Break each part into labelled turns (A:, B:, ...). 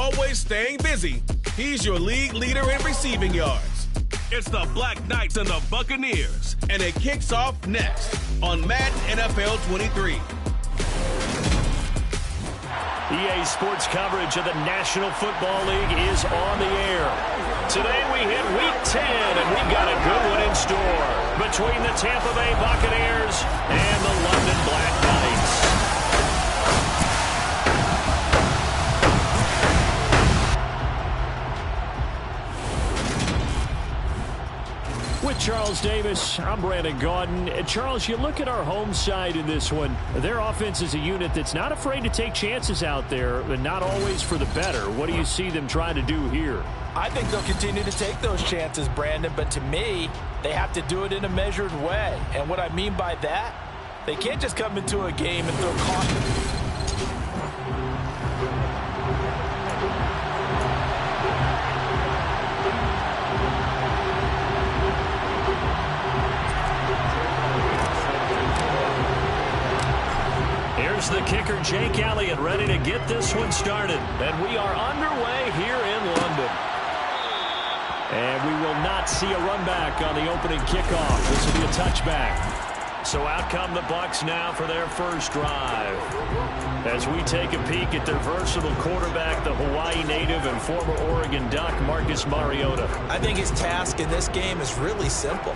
A: always staying busy, he's your league leader in receiving yards. It's the Black Knights and the Buccaneers, and it kicks off next on Madden NFL 23.
B: EA Sports coverage of the National Football League is on the air. Today we hit Week 10, and we've got a good one in store between the Tampa Bay Buccaneers and the London Black Knights. With Charles Davis, I'm Brandon Gaudin. Charles, you look at our home side in this one. Their offense is a unit that's not afraid to take chances out there, but not always for the better. What do you see them trying to do here?
C: I think they'll continue to take those chances, Brandon, but to me, they have to do it in a measured way. And what I mean by that, they can't just come into a game and throw caution.
B: The kicker, Jake Elliott, ready to get this one started. And we are underway here in London. And we will not see a run back on the opening kickoff. This will be a touchback. So out come the Bucs now for their first drive. As we take a peek at their versatile quarterback, the Hawaii native and former Oregon Duck, Marcus Mariota.
C: I think his task in this game is really simple.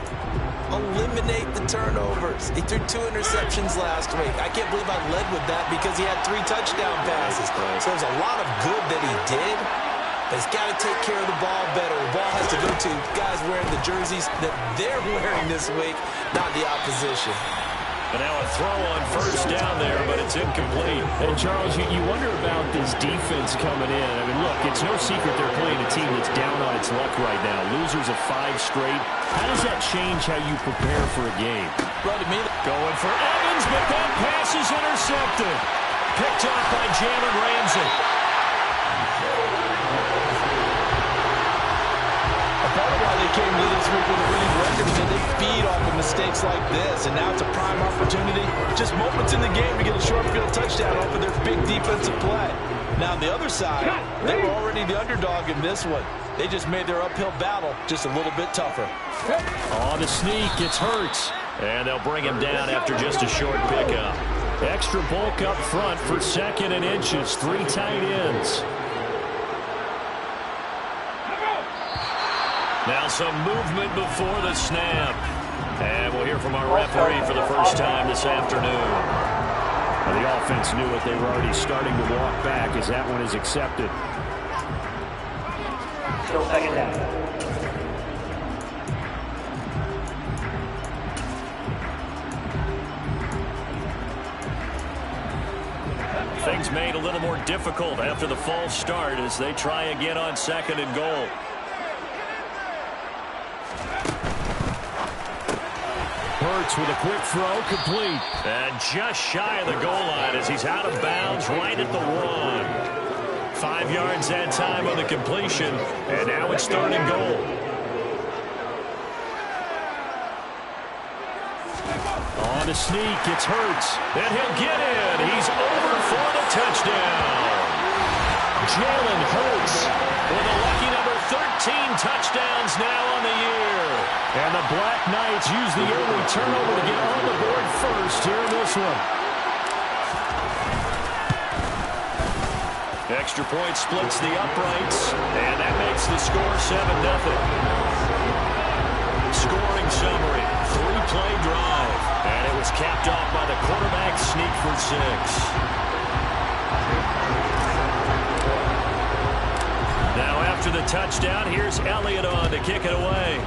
C: Eliminate the turnovers. He threw 2 interceptions last week. I can't believe I led with that because he had 3 touchdown passes. So there's a lot of good that he did, but he's got to take care of the ball better. The ball has to go to guys wearing the jerseys that they're wearing this week, not the opposition.
B: But now a throw on first down there, but it's incomplete.
D: And Charles, you wonder about this defense coming in. I mean, look, it's no secret they're playing a team that's down on its luck right now. Losers of 5 straight. How does that change how you prepare for a game?
B: Going for Evans, but that pass is intercepted. Picked off by Jalen Ramsey.
C: Part of why they came to this week with a winning record is that they feed off of mistakes like this, and now it's a prime opportunity. Just moments in the game to get a short field touchdown off of their big defensive play. Now on the other side, they were already the underdog in this one. They just made their uphill battle just a little bit tougher.
B: On the sneak, it's Hurts. And they'll bring him down after just a short pickup. Extra bulk up front for 2nd and inches. 3 tight ends. Now some movement before the snap. And we'll hear from our referee for the first time this afternoon. Well, the offense knew it. They were already starting to walk back as that one is accepted.
E: Still 2nd down.
B: Things made a little more difficult after the false start as they try again on 2nd and goal.
D: Hurts with a quick throw, complete.
B: And just shy of the goal line as he's out of bounds right at the 1. 5 yards that time on the completion, and now it's 3rd and goal.
D: On the sneak, it's Hurts.
B: And he'll get in. He's over for the touchdown. Jalen Hurts with a lucky number 13 touchdowns now on the year.
D: And the Black Knights use the early turnover to get on the board first here in this one.
B: Extra point splits the uprights, and that makes the score 7-0. Scoring summary, 3-play drive, and it was capped off by the quarterback sneak for 6. Now after the touchdown, here's Elliott on to kick it away.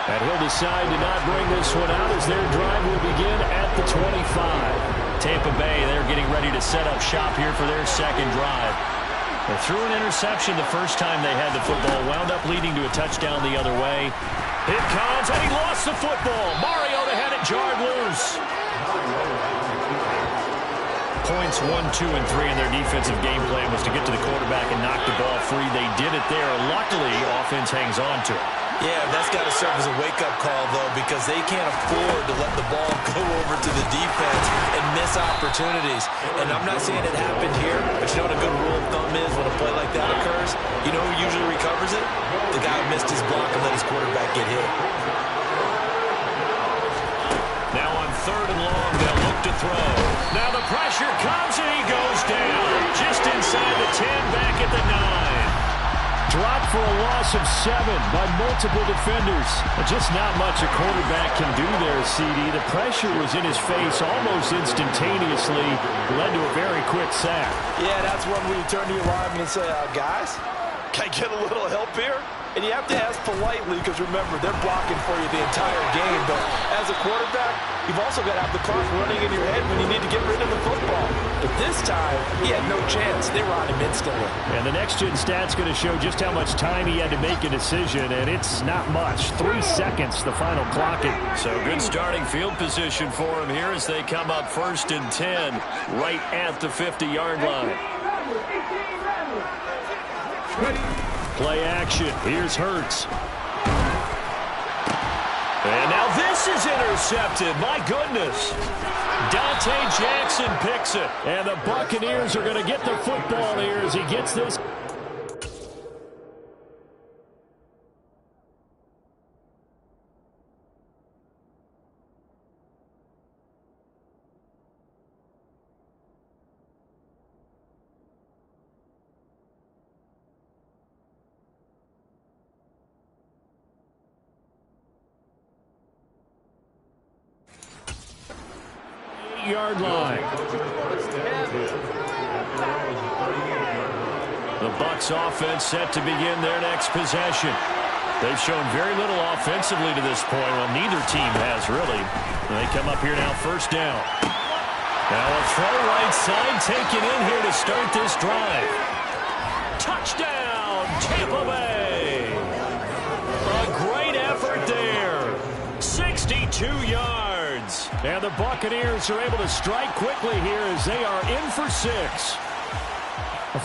D: And he'll decide to not bring this one out as their drive will begin at the 25.
B: Tampa Bay, they're getting ready to set up shop here for their 2nd drive. They threw an interception the first time they had the football, wound up leading to a touchdown the other way. It comes, and he lost the football. Mariota had it jarred loose. Points 1, 2, and 3 in their defensive game plan was to get to the quarterback and knock the ball free. They did it there. Luckily, offense hangs on to it.
C: Yeah, that's got to serve as a wake-up call, though, because they can't afford to let the ball go over to the defense and miss opportunities. And I'm not saying it happened here, but you know what a good rule of thumb is when a play like that occurs? You know who usually recovers it? The guy who missed his block and let his quarterback get hit.
B: Now on 3rd and long, they'll look to throw. Now the pressure comes and he goes down. Just inside the 10, back at the 9. Dropped for a loss of 7 by multiple defenders. Just not much a quarterback can do there, CD. The pressure was in his face almost instantaneously. Led to a very quick sack.
C: Yeah, that's when we turn to your lineman and say, guys, can I get a little help here? And you have to ask politely because, remember, they're blocking for you the entire game. But as a quarterback, you've also got to have the clock running in your head when you need to get rid of the football. But this time, he had no chance. They were on him instantly.
B: And the next-gen stat's going to show just how much time he had to make a decision, and it's not much. 3 seconds, the final clocking. So good starting field position for him here as they come up 1st and 10, right at the 50-yard line. Play action. Here's Hurts. And now this is intercepted. My goodness. Dante Jackson picks it. And the Buccaneers are going to get the football here as he gets this. Yard line. The Bucs offense set to begin their next possession. They've shown very little offensively to this point. Well, neither team has really. They come up here now 1st down. Now a throw right side taken in here to start this drive. Touchdown, Tampa Bay. A great effort there. 62 yards. And the Buccaneers are able to strike quickly here as they are in for 6.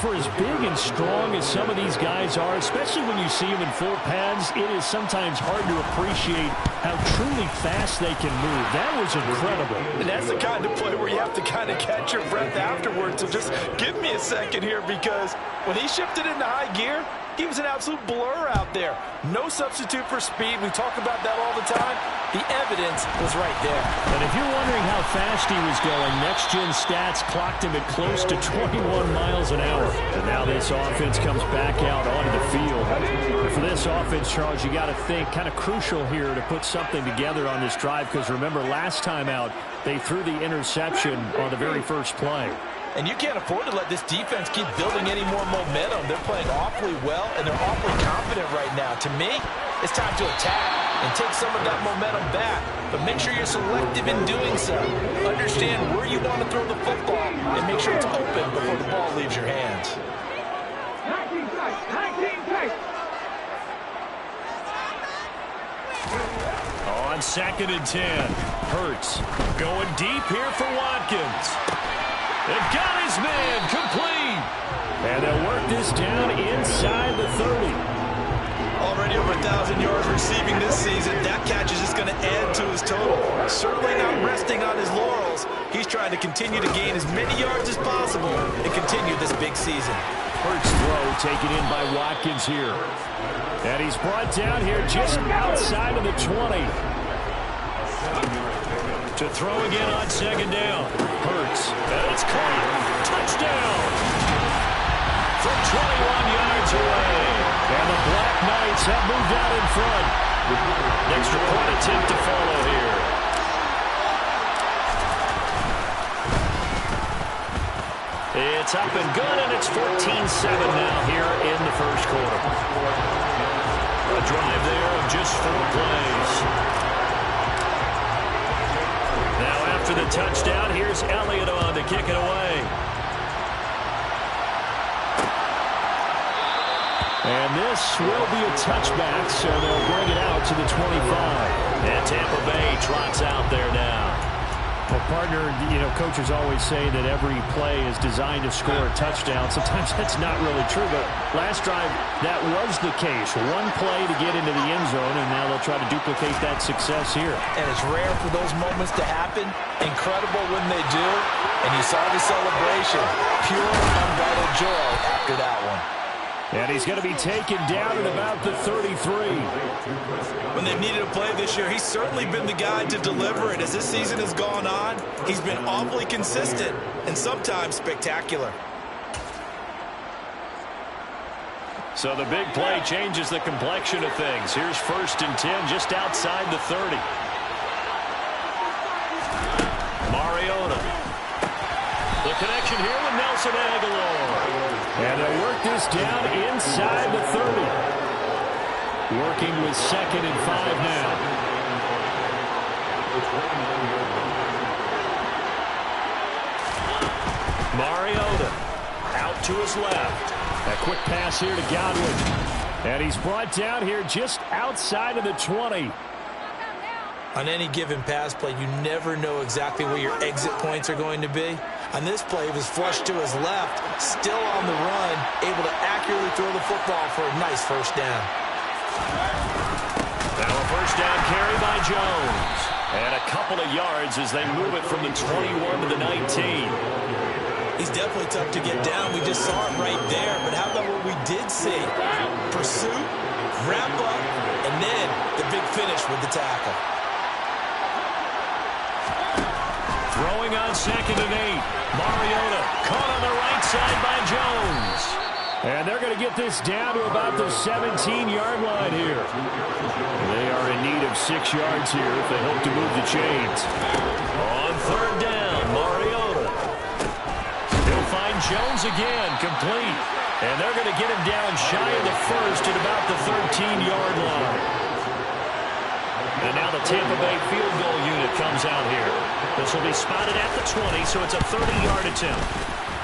B: For as big and strong as some of these guys are, especially when you see them in full pads, it is sometimes hard to appreciate how truly fast they can move. That was incredible.
C: And that's the kind of play where you have to kind of catch your breath afterwards. So just give me a second here, because when he shifted into high gear, he was an absolute blur out there. No substitute for speed. We talk about that all the time. The evidence was right there.
B: And if you're wondering how fast he was going, next-gen stats clocked him at close to 21 miles an hour. And now this offense comes back out onto the field. And for this offense, Charles, you got to think kind of crucial here to put something together on this drive, because remember, last time out, they threw the interception on the very first play.
C: And you can't afford to let this defense keep building any more momentum. They're playing awfully well, and they're awfully confident right now. To me, it's time to attack and take some of that momentum back. But make sure you're selective in doing so. Understand where you want to throw the football, and make sure it's open before the ball leaves your hands.
B: On 2nd and 10, Hurts going deep here for Watkins. They've got his man complete. And they'll work this down inside the 30.
C: Already over 1,000 yards receiving this season. That catch is just going to add to his total. Certainly not resting on his laurels. He's trying to continue to gain as many yards as possible and continue this big season.
B: Hurts throw taken in by Watkins here. And he's brought down here just outside of the 20. To throw again on 2nd down. Hurts. And it's caught. Touchdown. From 21 yards away. And the Black Knights have moved out in front. Extra point attempt to follow here. It's up and good, and it's 14-7 now here in the 1st quarter. A drive there of just 4 plays. Now after the touchdown, here's Elliott on to kick it away. And this will be a touchback, so they'll bring it out to the 25. And Tampa Bay trots out there now.
D: Well, partner, coaches always say that every play is designed to score a touchdown. Sometimes that's not really true, but last drive, that was the case. One play to get into the end zone, and now they'll try to duplicate that success here.
C: And it's rare for those moments to happen. Incredible when they do. And you saw the celebration. Pure, unbridled joy after that one.
D: And he's going to be taken down at about the 33.
C: When they've needed a play this year, he's certainly been the guy to deliver it. As this season has gone on, he's been awfully consistent and sometimes spectacular.
B: So the big play changes the complexion of things. Here's 1st and 10 just outside the 30. Mariota. The connection here with Nelson Aguilar.
D: And they'll work this down inside the 30. Working with 2nd and 5 now.
B: Mariota out to his left.
D: A quick pass here to Godwin. And he's brought down here just outside of the 20.
C: On any given pass play, you never know exactly where your exit points are going to be. On this play, he was flushed to his left, still on the run, able to accurately throw the football for a nice 1st down.
B: Now a 1st down carry by Jones. And a couple of yards as they move it from the 21 to the 19.
C: He's definitely tough to get down. We just saw it right there. But how about what we did see? Pursuit, wrap up, and then the big finish with the tackle.
B: Throwing on 2nd and 8. Mariota caught on the right side by Jones.
D: And they're going to get this down to about the 17-yard line here. They are in need of 6 yards here if they hope to move the chains.
B: On 3rd down, Mariota. He'll find Jones again, complete. And they're going to get him down shy of the 1st at about the 13-yard line. And now the Tampa Bay field goal unit comes out here. This will be spotted at the 20, so it's a 30-yard attempt.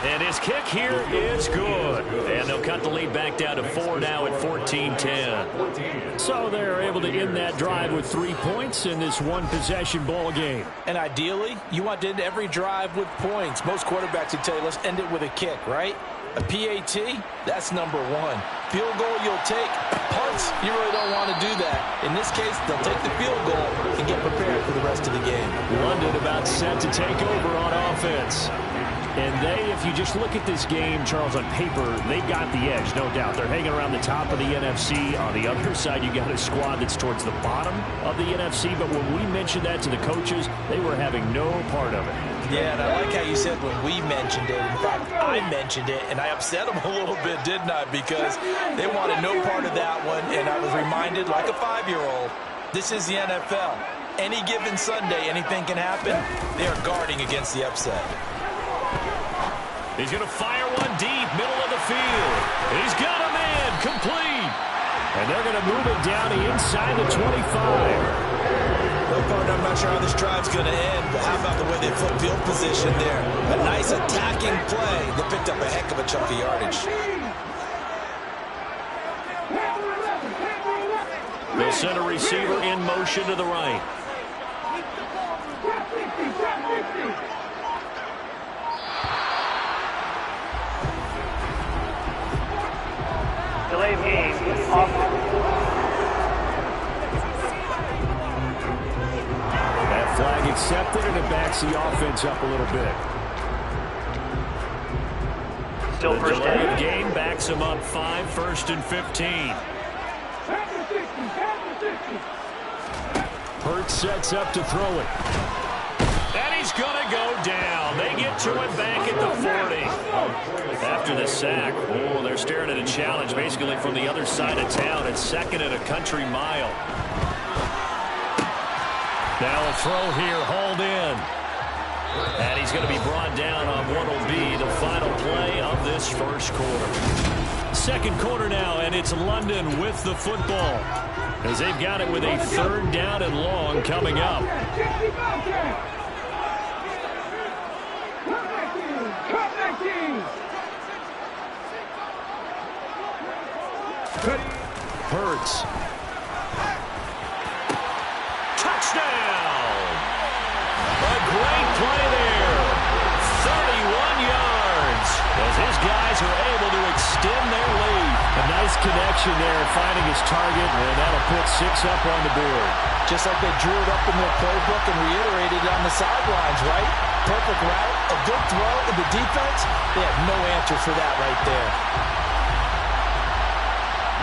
B: And his kick here is good. And they'll cut the lead back down to 4 now at 14-10.
D: So they're able to end that drive with 3 points in this one-possession ball game.
C: And ideally, you want to end every drive with points. Most quarterbacks would tell you, let's end it with a kick, right? A PAT, that's number 1. Field goal you'll take. Punts, you really don't want to do that. In this case, they'll take the field goal and get prepared for the rest of the game.
D: London about set to take over on offense. And they, if you just look at this game, Charles, on paper, they've got the edge, no doubt. They're hanging around the top of the NFC. On the other side, you got a squad that's towards the bottom of the NFC. But when we mentioned that to the coaches, they were having no part of it.
C: Yeah, and I like how you said when we mentioned it. In fact, I mentioned it, and I upset them a little bit, didn't I? Because they wanted no part of that one, and I was reminded, like a 5-year-old, this is the NFL. Any given Sunday, anything can happen. They are guarding against the upset.
B: He's going to fire one deep, middle of the field. He's got him in, complete.
D: And they're going to move it down to inside the 25.
C: Well, partner, I'm not sure how this drive's going to end, but how about the way they flip field position there? A nice attacking play that picked up a heck of a chunk of yardage.
B: They'll send a receiver in motion to the right.
E: Delayed game. Off.
D: That flag accepted, and it backs the offense up a little bit.
E: Still
B: The
E: first
B: delay
E: down.
B: of game backs him up 5, 1st and 15.
D: Hurts sets up to throw it.
B: And he's going to go down. They get to it back at the 40. After the sack, oh, they're staring at a challenge basically from the other side of town. It's 2nd and a country mile. Now a throw here, hauled in. And he's going to be brought down on what will be the final play of this first quarter. Second quarter now, and it's London with the football, as they've got it with a 3rd down and long coming up.
D: Hurts.
B: Touchdown! A great Cowboys are able to extend their lead.
D: A nice connection there, finding his target, and that'll put 6 up on the board.
C: Just like they drew it up in their playbook and reiterated it on the sidelines, right? Perfect route, a good throw, and the defense, they have no answer for that right there.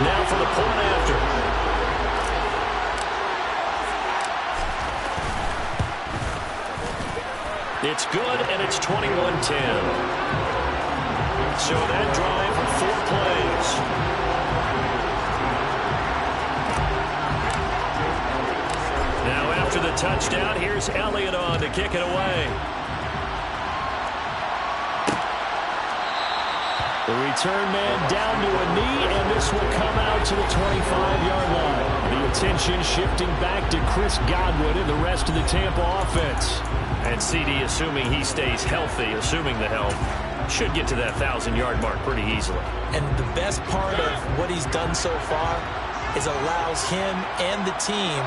B: Now for the point after. It's good, and it's 21-10. So that drive for 4 plays. Now after the touchdown, here's Elliott on to kick it away.
D: The return man down to a knee, and this will come out to the 25-yard line. The attention shifting back to Chris Godwin and the rest of the Tampa offense.
B: And CD, assuming he stays healthy, assuming the health, should get to that 1,000-yard mark pretty easily.
C: And the best part of what he's done so far is allows him and the team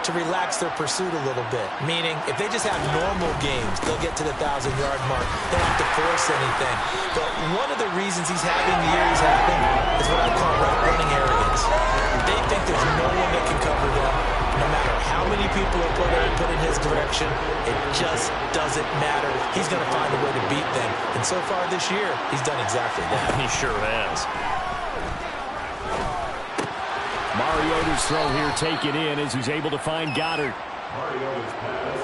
C: to relax their pursuit a little bit. Meaning, if they just have normal games, they'll get to the 1,000-yard mark. They don't have to force anything. But one of the reasons he's having the year he's having is what I call running arrogance. They think there's no one that can cover them. No matter how many people are put in his direction, it just doesn't matter. He's going to find a way to beat them. And so far this year, he's done exactly that.
B: He sure has.
D: Mariota's throw here taken in as he's able to find Goddard.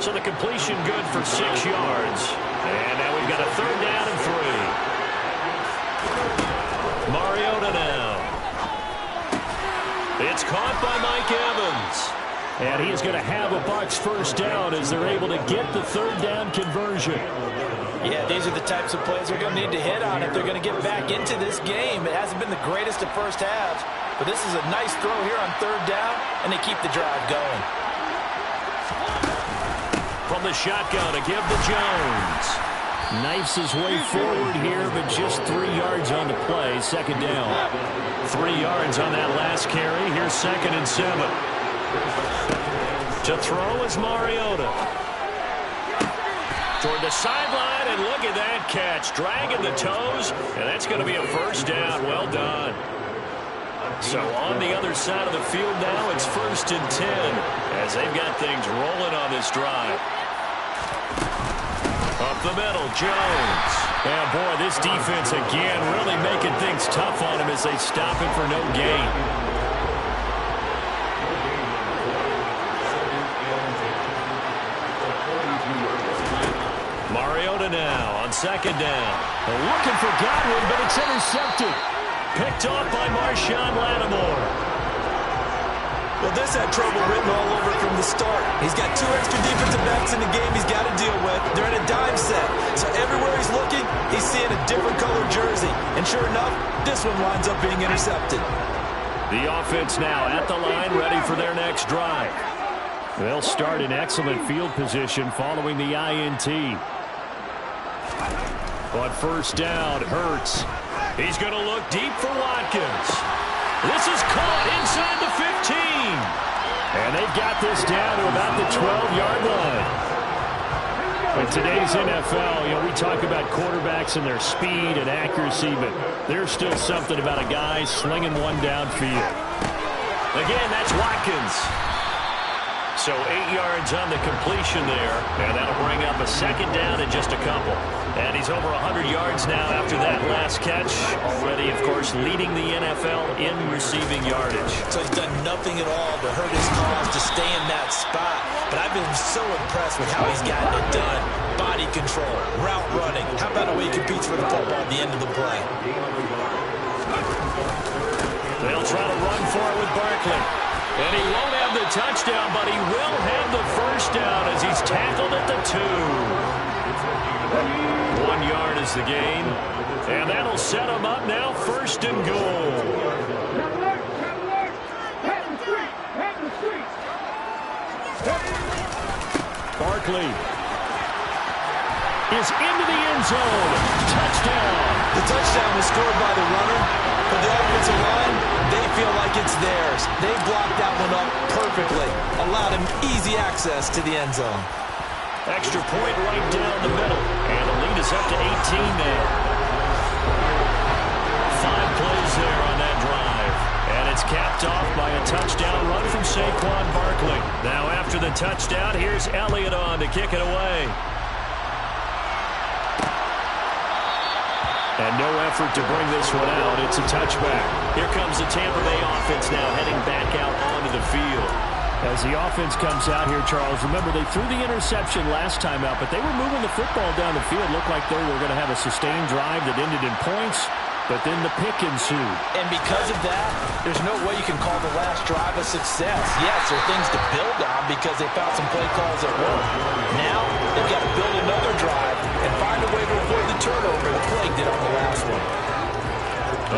B: So the completion good for 6 yards. And now we've got a 3rd down and 3. Mariota now. It's caught by Mike Evans.
D: And he is going to have a Bucs first down as they're able to get the 3rd down conversion.
C: Yeah, these are the types of plays they're going to need to hit on if they're going to get back into this game. It hasn't been the greatest of first halves, but this is a nice throw here on 3rd down, and they keep the drive going.
B: From the shotgun to give to Jones.
D: Knifes his way forward here, but just 3 yards on the play. 2nd down.
B: 3 yards on that last carry. Here's 2nd and 7. To throw is Mariota. Toward the sideline, and look at that catch. Dragging the toes, and that's going to be a first down. Well done. So on the other side of the field now, it's 1st and 10 as they've got things rolling on this drive. Up the middle, Jones.
D: Yeah, boy, this defense again really making things tough on him as they stop him for no gain.
B: Mariota now on 2nd down.
D: They're looking for Godwin, but it's intercepted.
B: Picked off by Marshawn Lattimore.
C: Well, this had trouble written all over it from the start. He's got 2 extra defensive backs in the game he's got to deal with. They're in a dime set. So everywhere he's looking, he's seeing a different colored jersey. And sure enough, this one winds up being intercepted.
B: The offense now at the line, ready for their next drive.
D: They'll start in excellent field position following the INT. But first down, Hurts.
B: He's going to look deep for Watkins. This is caught inside the 15.
D: And they've got this down to about the 12-yard line. In today's NFL, we talk about quarterbacks and their speed and accuracy, but there's still something about a guy slinging one downfield.
B: Again, that's Watkins. So 8 yards on the completion there, and that'll bring up a 2nd down in just a couple. And he's over 100 yards now after that last catch. Already, of course, leading the NFL in receiving yardage.
C: So he's done nothing at all to hurt his cause to stay in that spot. But I've been so impressed with how he's gotten it done. Body control, route running. How about the way he competes for the football at the end of the play?
B: They'll try to run for it with Barkley. And he won't have the touchdown, but he will have the first down as he's tackled at the 2. 1 yard is the gain. And that'll set him up now, 1st and goal.
D: Barkley is into the end zone. Touchdown.
C: The touchdown was scored by the runner. For the offensive line, they feel like it's theirs. They blocked that one up perfectly. Allowed him easy access to the end zone.
B: Extra point right down the middle. And the lead is up to 18 now. capped off by a touchdown run from Saquon Barkley. Now after the touchdown, here's Elliott on to kick it away. And no effort to bring this one out. It's a touchback. Here comes the Tampa Bay offense now heading back out onto the field.
D: As the offense comes out here, Charles, remember they threw the interception last time out, but they were moving the football down the field. Looked like they were going to have a sustained drive that ended in points, but then the pick ensued.
C: And because of that, there's no way you can call the last drive a success. Yes, there are things to build on because they found some play calls that work. Now, they've got to build another drive and find a way to avoid the turnover the plague did on the last one.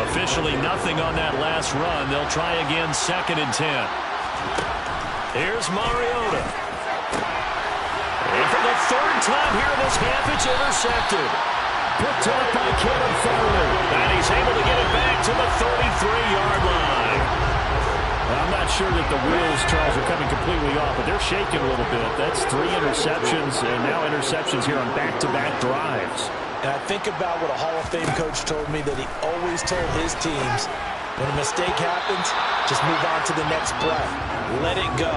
B: Officially nothing on that last run. They'll try again, 2nd and 10. Here's Mariota. And for the 3rd time here in this half, it's intercepted.
D: Picked up by Caleb Farley.
B: And he's able to get it back to the 33-yard line.
D: I'm not sure that the wheels, Charles, are coming completely off, but they're shaking a little bit. That's 3 interceptions, and now interceptions here on back-to-back drives.
C: And I think about what a Hall of Fame coach told me that he always told his teams, when a mistake happens, just move on to the next play. Let it go.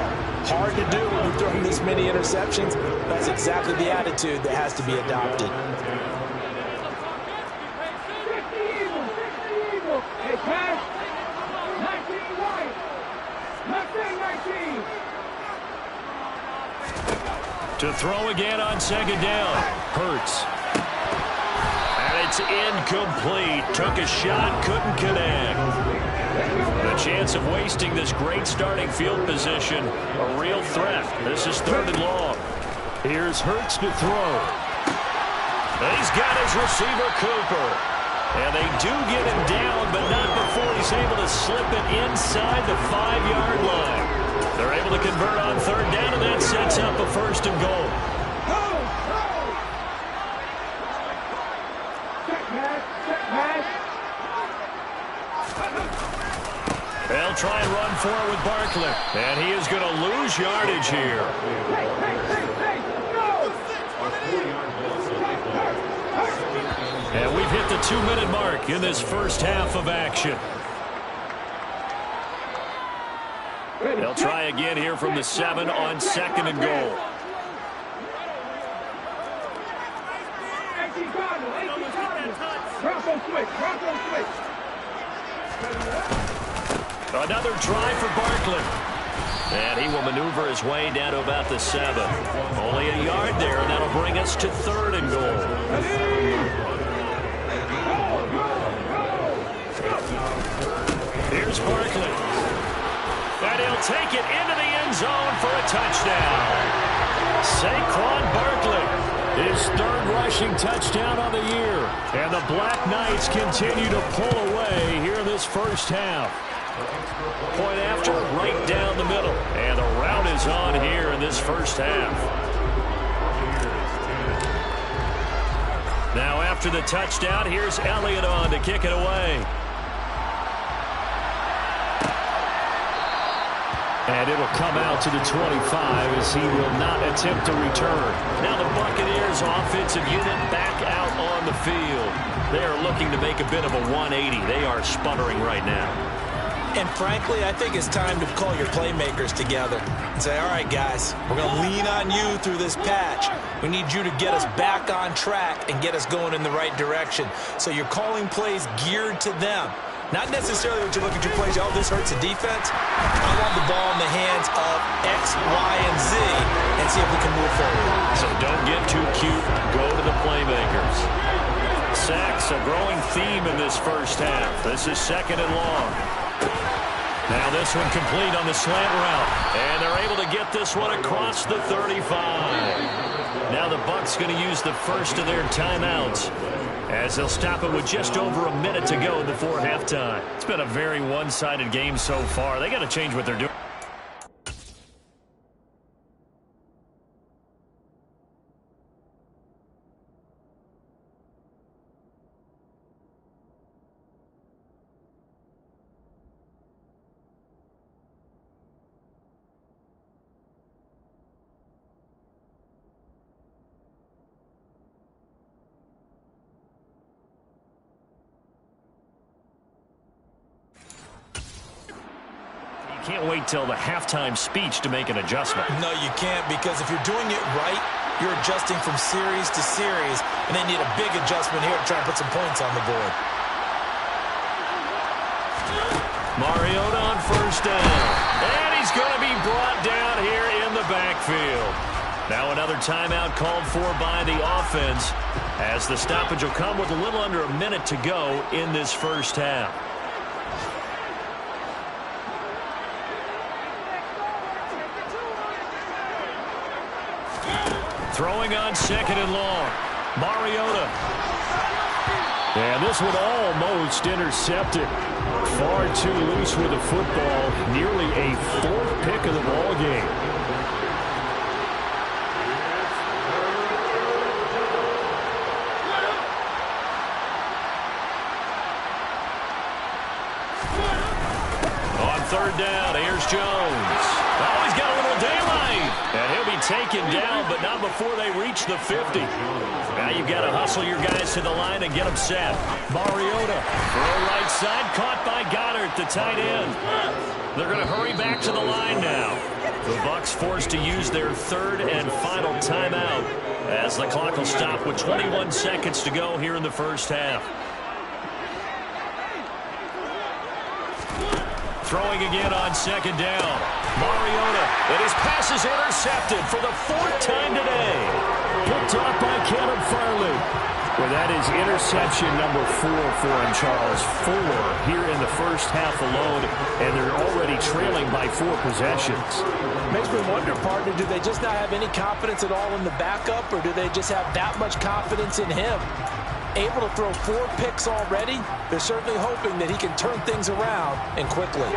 C: Hard to do when you're throwing this many interceptions. That's exactly the attitude that has to be adopted.
B: To throw again on 2nd down. Hurts. And it's incomplete. Took a shot, couldn't connect. The chance of wasting this great starting field position, a real threat. This is 3rd and long.
D: Here's Hurts to throw.
B: He's got his receiver, Cooper. And they do get him down, but not before he's able to slip it inside the 5-yard line. They're able to convert on 3rd down, and that sets up a 1st and goal. They'll try and run for it with Barkley. And he is going to lose yardage here. And we've hit the 2-minute mark in this first half of action. They'll try again here from the 7 on 2nd and goal. Another try for Barkley. And he will maneuver his way down to about the 7. Only a yard there, and that'll bring us to 3rd and goal. Here's Barkley. And he'll take it into the end zone for a touchdown. Saquon Barkley, his 3rd rushing touchdown on the year. And the Black Knights continue to pull away here in this first half. Point after, right down the middle. And the rout is on here in this first half. Now after the touchdown, here's Elliott on to kick it away.
D: And it'll come out to the 25 as he will not attempt to return.
B: Now the Buccaneers offensive unit back out on the field. They are looking to make a bit of a 180. They are sputtering right now.
C: And frankly, I think it's time to call your playmakers together and say, all right, guys, we're going to lean on you through this patch. We need you to get us back on track and get us going in the right direction. So you're calling plays geared to them. Not necessarily what you look at your plays, oh, this hurts the defense. I want the ball in the hands of X, Y, and Z and see if we can move forward.
B: So don't get too cute. Go to the playmakers. Sacks, a growing theme in this first half. This is 2nd and long. Now this one complete on the slant route. And they're able to get this one across the 35. Now the Bucs going to use the first of their timeouts, as they'll stop it with just over a minute to go before halftime. It's been a very one-sided game so far. They got to change what they're doing. can't wait till the halftime speech to make an adjustment.
C: No, you can't, because if you're doing it right, you're adjusting from series to series, and they need a big adjustment here to try and put some points on the board.
B: Mariota on first down. And he's going to be brought down here in the backfield. Now another timeout called for by the offense, as the stoppage will come with a little under a minute to go in this first half. Throwing on second and long. Mariota. And this one almost intercepted. Far too loose with the football. Nearly a fourth pick of the ball game. On third down, here's Jones. Oh, he's got a little daylight. And he'll be taken down, but not before they reach the 50. Now you've got to hustle your guys to the line and get them set. Mariota, throw right side, caught by Goddard, the tight end. They're going to hurry back to the line now. The Bucs forced to use their third and final timeout, as the clock will stop with 21 seconds to go here in the first half. Throwing again on second down. Mariota, and his pass is intercepted for the fourth time today. Picked off by Caleb Farley. Well, that is interception number 4 for him, Charles. 4 here in the first half alone, and they're already trailing by 4 possessions.
C: Makes me wonder, partner, do they just not have any confidence at all in the backup, or do they just have that much confidence in him? Able to throw 4 picks already, they're certainly hoping that he can turn things around and quickly.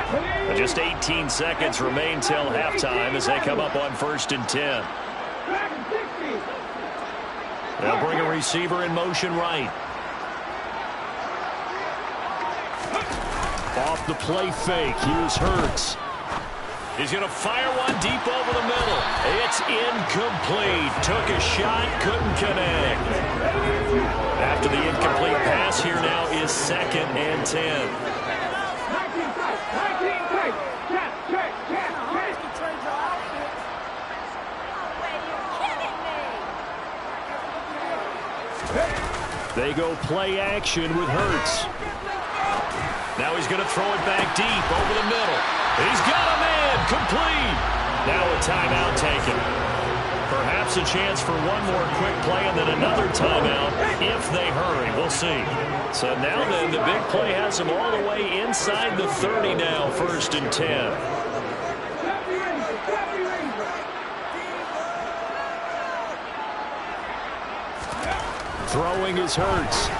B: Just 18 seconds remain till halftime as they come up on 1st and 10. They'll bring a receiver in motion right. Off the play fake, here's Hurts. He's going to fire one deep over the middle. It's incomplete. Took a shot, couldn't connect. After the incomplete pass, here now is 2nd and 10. They go play action with Hurts. Now he's going to throw it back deep over the middle. He's got a man, complete. Now a timeout taken. Perhaps a chance for one more quick play and then another timeout if they hurry. We'll see. So now then, the big play has them all the way inside the 30 now, 1st and 10. Throwing is Hurts.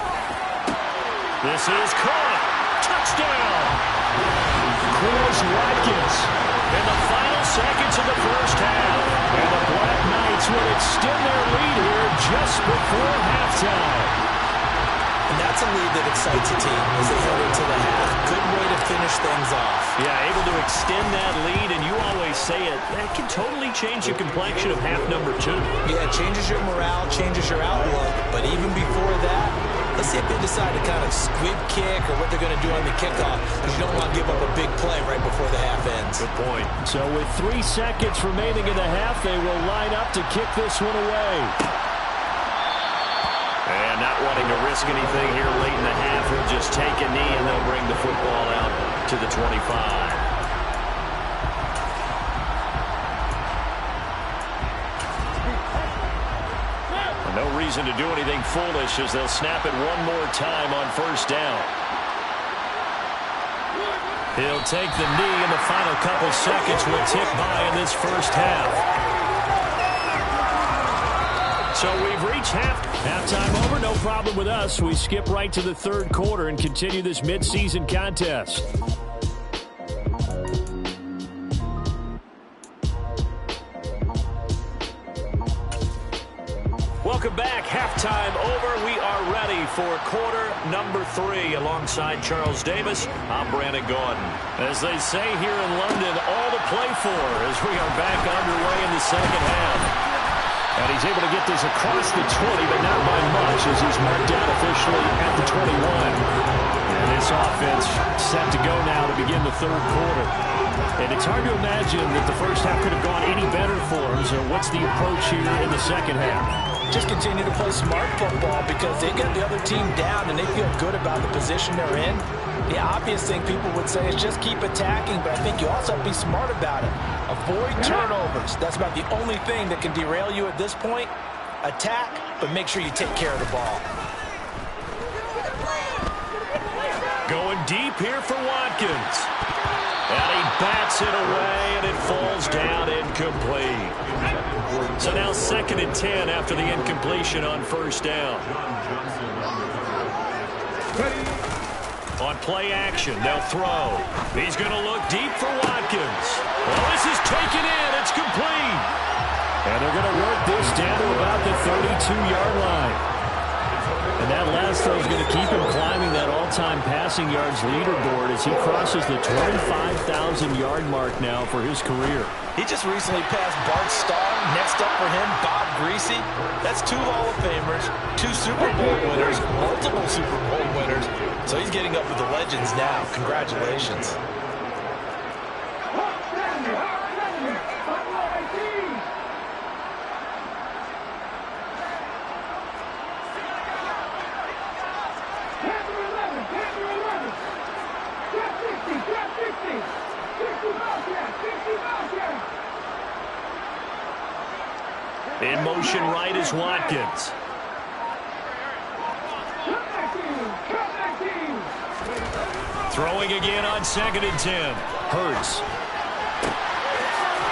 B: This is caught. Touchdown. Chris Watkins in the final seconds of the first half. And the Black Knights will extend their lead here just before halftime.
C: And that's a lead that excites a team as they head into the half. Good way to finish things off.
B: Yeah, able to extend that lead, and you always say it, that can totally change the complexion of half number 2.
C: Yeah, it changes your morale, changes your outlook. But even before that, let's see if they decide to kind of squib kick or what they're going to do on the kickoff, because you don't want to give up a big play right before the half ends.
B: Good point.
D: So with 3 seconds remaining in the half, they will line up to kick this one away.
B: And not wanting to risk anything here late in the half, he'll just take a knee and they'll bring the football out to the 25. No reason to do anything foolish as they'll snap it one more time on 1st down. He'll take the knee, and the final couple seconds will tick by in this first half. So we've reached halftime over. No problem with us. We skip right to the 3rd quarter and continue this midseason contest. Welcome back. Halftime over. We are ready for quarter number 3. Alongside Charles Davis, I'm Brandon Gaudin. As they say here in London, all to play for as we are back underway in the second half. And he's able to get this across the 20, but not by much as he's marked down officially at the 21. And this
D: offense set to go now to begin the third quarter. And it's hard to imagine that the first half could have gone any better for them. So what's the approach here in the second half?
C: Just continue to play smart football because they get the other team down and they feel good about the position they're in. The obvious thing people would say is just keep attacking, but I think you also have to be smart about it. Avoid turnovers. That's about the only thing that can derail you at this point. Attack, but make sure you take care of the ball.
B: Going deep here for Watkins. And he bats it away, and it falls down incomplete. So now 2nd and 10 after the incompletion on first down. On play action, they'll throw. He's going to look deep for Watkins. Well, this is taken in. It's complete.
D: And they're going to work this down to about the 32-yard line. And that last throw is going to keep him climbing that all-time passing yards leaderboard as he crosses the 25,000-yard mark now for his career.
C: He just recently passed Bart Starr. Next up for him, Bob Greasy. That's 2 Hall of Famers, 2 Super Bowl winners, multiple Super Bowl winners. So he's getting up with the legends now. Congratulations.
B: In motion right is Watkins. Throwing again on 2nd and 10. Hurts.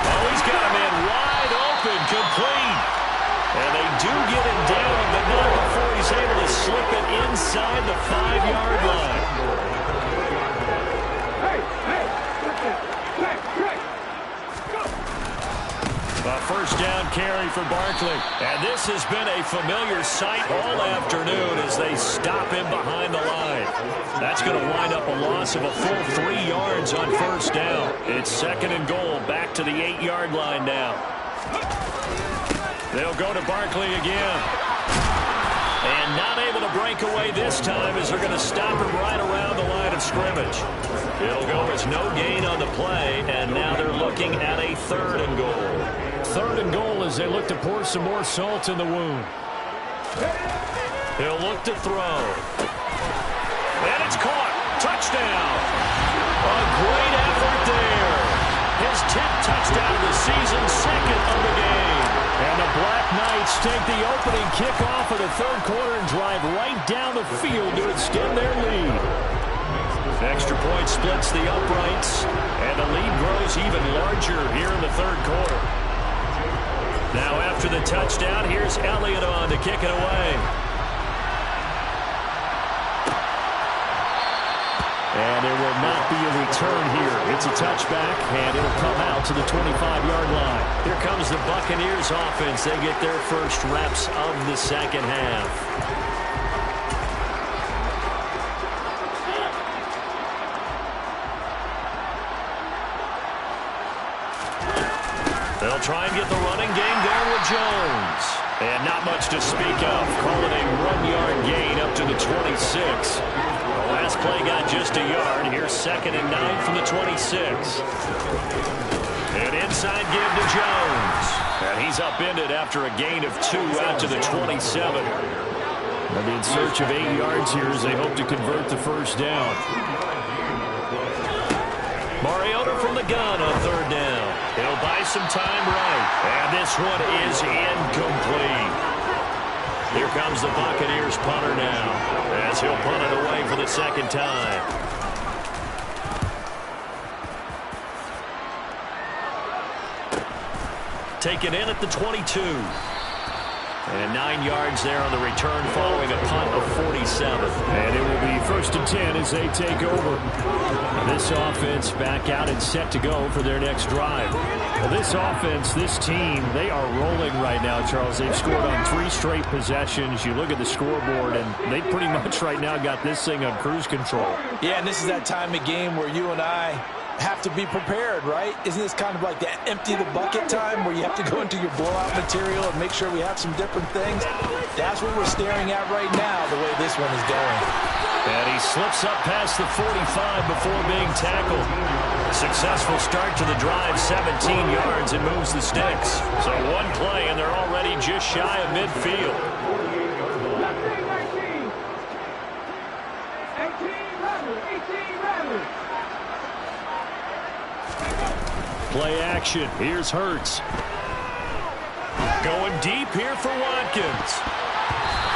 B: Oh, he's got a man wide open, complete. And they do get him down, but not before he's able to slip it inside the 5-yard line. A first down carry for Barkley. And this has been a familiar sight all afternoon as they stop him behind the line. That's going to wind up a loss of a full 3 yards on first down. It's 2nd and goal, back to the 8-yard line now. They'll go to Barkley again. And not able to break away this time as they're going to stop him right around the line of scrimmage. It'll go as no gain on the play, and now they're looking at a 3rd and goal.
D: 3rd and goal as they look to pour some more salt in the wound.
B: He'll look to throw. And it's caught. Touchdown. A great effort there. His 10th touchdown of the season, 2nd of the game.
D: And the Black Knights take the opening kickoff of the 3rd quarter and drive right down the field to extend their lead.
B: Extra point splits the uprights, and the lead grows even larger here in the 3rd quarter. Now after the touchdown, here's Elliott on to kick it away.
D: And there will not be a return here. It's a touchback, and it'll come out to the 25-yard line.
B: Here comes the Buccaneers offense. They get their first reps of the 2nd half. They'll try and get the running game going with Jones. And not much to speak of. Call it a 1-yard gain up to the 26. The last play got just a yard. Here's 2nd and 9 from the 26. An inside give to Jones. And he's upended after a gain of 2 out to the 27.
D: They'll be in search of 8 yards here as they hope to convert the first down.
B: Mariota from the gun on 3rd down. He'll buy some time right. And this one is incomplete. Here comes the Buccaneers punter now as he'll punt it away for the 2nd time. Taken in at the 22. And 9 yards there on the return following a punt of 47.
D: And it will be 1st and 10 as they take over. This offense back out and set to go for their next drive. Well, this offense, this team, they are rolling right now, Charles. They've scored on 3 straight possessions. You look at the scoreboard, and they pretty much right now got this thing on cruise control.
C: Yeah, and this is that time of game where you and I have to be prepared, right? Isn't this kind of like that empty the bucket time where you have to go into your blowout material and make sure we have some different things? That's what we're staring at right now, the way this one is going.
B: And he slips up past the 45 before being tackled. Successful start to the drive, 17 yards, and moves the sticks. So one play, and they're already just shy of midfield. Play action. Here's Hurts. Going deep here for Watkins.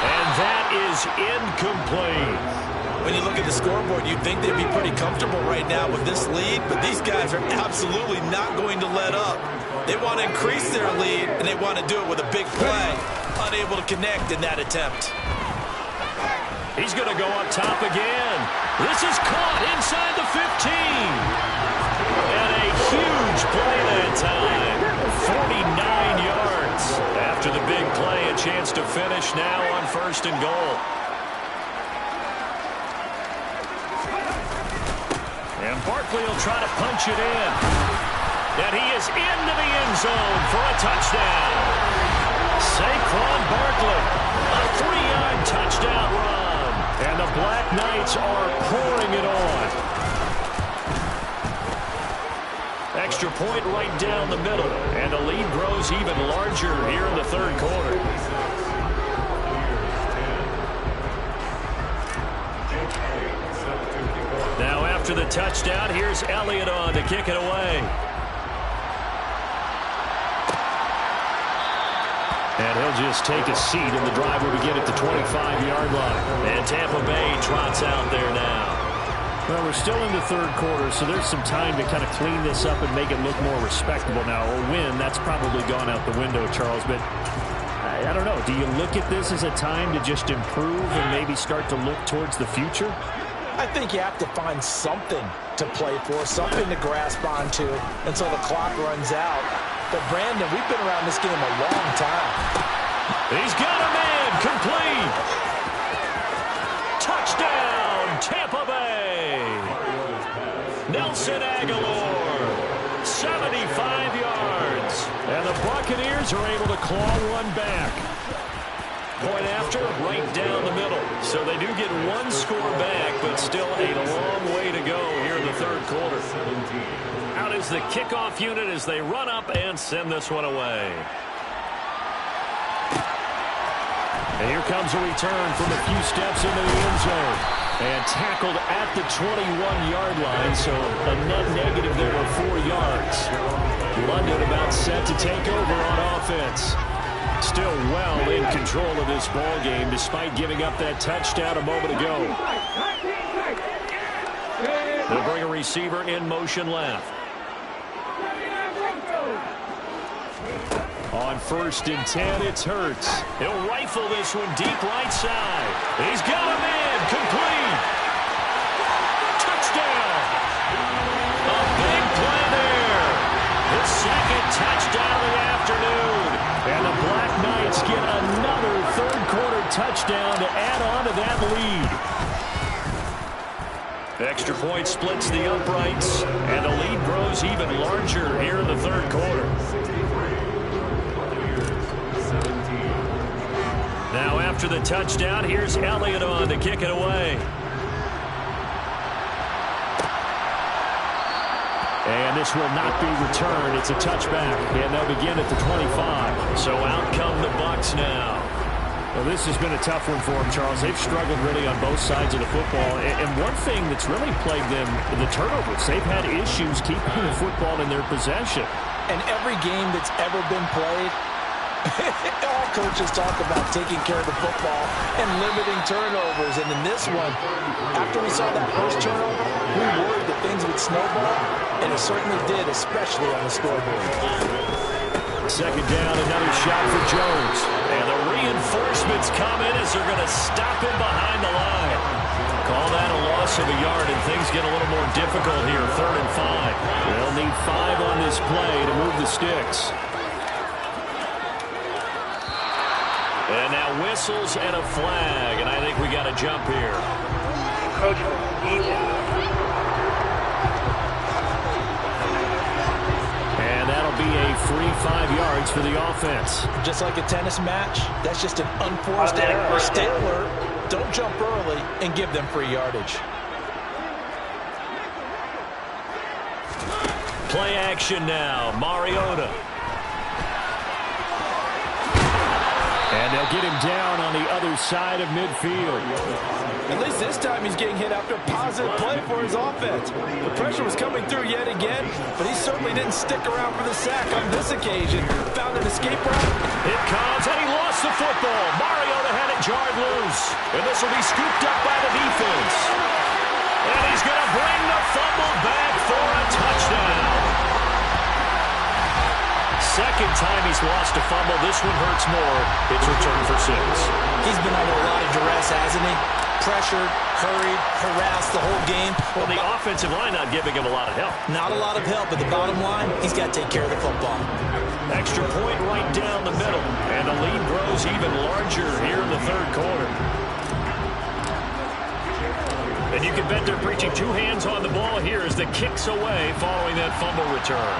B: And that is incomplete.
C: When you look at the scoreboard, you'd think they'd be pretty comfortable right now with this lead, but these guys are absolutely not going to let up. They want to increase their lead, and they want to do it with a big play. Unable to connect in that attempt.
B: He's going to go up top again. This is caught inside the 15. And a huge play that time. 49 yards. After the big play, a chance to finish now on 1st and goal. And Barkley will try to punch it in. And he is into the end zone for a touchdown. Saquon Barkley, a 3-yard touchdown run. And the Black Knights are pouring it on. Extra point right down the middle. And the lead grows even larger here in the 3rd quarter. Now after the touchdown, here's Elliott on to kick it away. And he'll just take a seat, and the drive will begin at the 25-yard line. And Tampa Bay trots out there now.
D: Well, we're still in the 3rd quarter, so there's some time to kind of clean this up and make it look more respectable now. A win, that's probably gone out the window, Charles. But I don't know. Do you look at this as a time to just improve and maybe start to look towards the future?
C: I think you have to find something to play for, something to grasp onto until the clock runs out. But, Brandon, we've been around this game a long time.
B: He's got a man complete. Touchdown, Tampa Bay. Nelson Aguilar, 75 yards. And the Buccaneers are able to claw one back. Point after, right down the middle. So they do get one score back, but still a long way to go here in the 3rd quarter. Out is the kickoff unit as they run up and send this one away. And here comes a return from a few steps into the end zone. And tackled at the 21-yard line, so a net negative there of 4 yards. London about set to take over on offense. Still well in control of this ball game despite giving up that touchdown a moment ago. They'll bring a receiver in motion left. On 1st and 10, it's Hurts. He'll rifle this one deep right side. He's got a man complete. Touchdown. A big play there. His 2nd touchdown of the afternoon. And the Black Knights get another 3rd quarter touchdown to add on to that lead. Extra point splits the uprights, and the lead grows even larger here in the 3rd quarter. Now after the touchdown, here's Elliott on to kick it away. And this will not be returned. It's a touchback, and they'll begin at the 25. So out come the Bucs now.
D: Well, this has been a tough one for them, Charles. They've struggled really on both sides of the football. And one thing that's really plagued them, the turnovers. They've had issues keeping the football in their possession.
C: And every game that's ever been played, all coaches talk about taking care of the football and limiting turnovers. And in this one, after we saw that first turnover, we worried that things would snowball, and it certainly did, especially on the scoreboard.
B: 2nd down, another shot for Jones. And the reinforcements come in as they're going to stop him behind the line. Call that a loss of a yard, and things get a little more difficult here, 3rd and 5. They'll need 5 on this play to move the sticks. And now whistles and a flag, and I think we got a jump here. And that'll be a free 5 yards for the offense.
C: Just like a tennis match, that's just an unforced error. Stay alert. don't jump early and give them free yardage.
B: Play action now. Mariota. And they'll get him down on the other side of midfield.
C: At least this time he's getting hit after a positive play for his offense. The pressure was coming through yet again, but he certainly didn't stick around for the sack on this occasion. Found an escape route.
B: It comes, and he lost the football. Mariota had it jarred loose. And this will be scooped up by the defense. And he's going to bring the fumble back for a touchdown. Second time he's lost a fumble. This one hurts more. It's returned for 6.
C: He's been under a lot of duress, hasn't he? Pressured, hurried, harassed the whole game.
B: Well, the offensive line not giving him a lot of help.
C: Not a lot of help, but the bottom line, he's got to take care of the football.
B: Extra point right down the middle. And the lead grows even larger here in the third quarter. And you can bet they're preaching 2 hands on the ball here as the kick's away following that fumble return.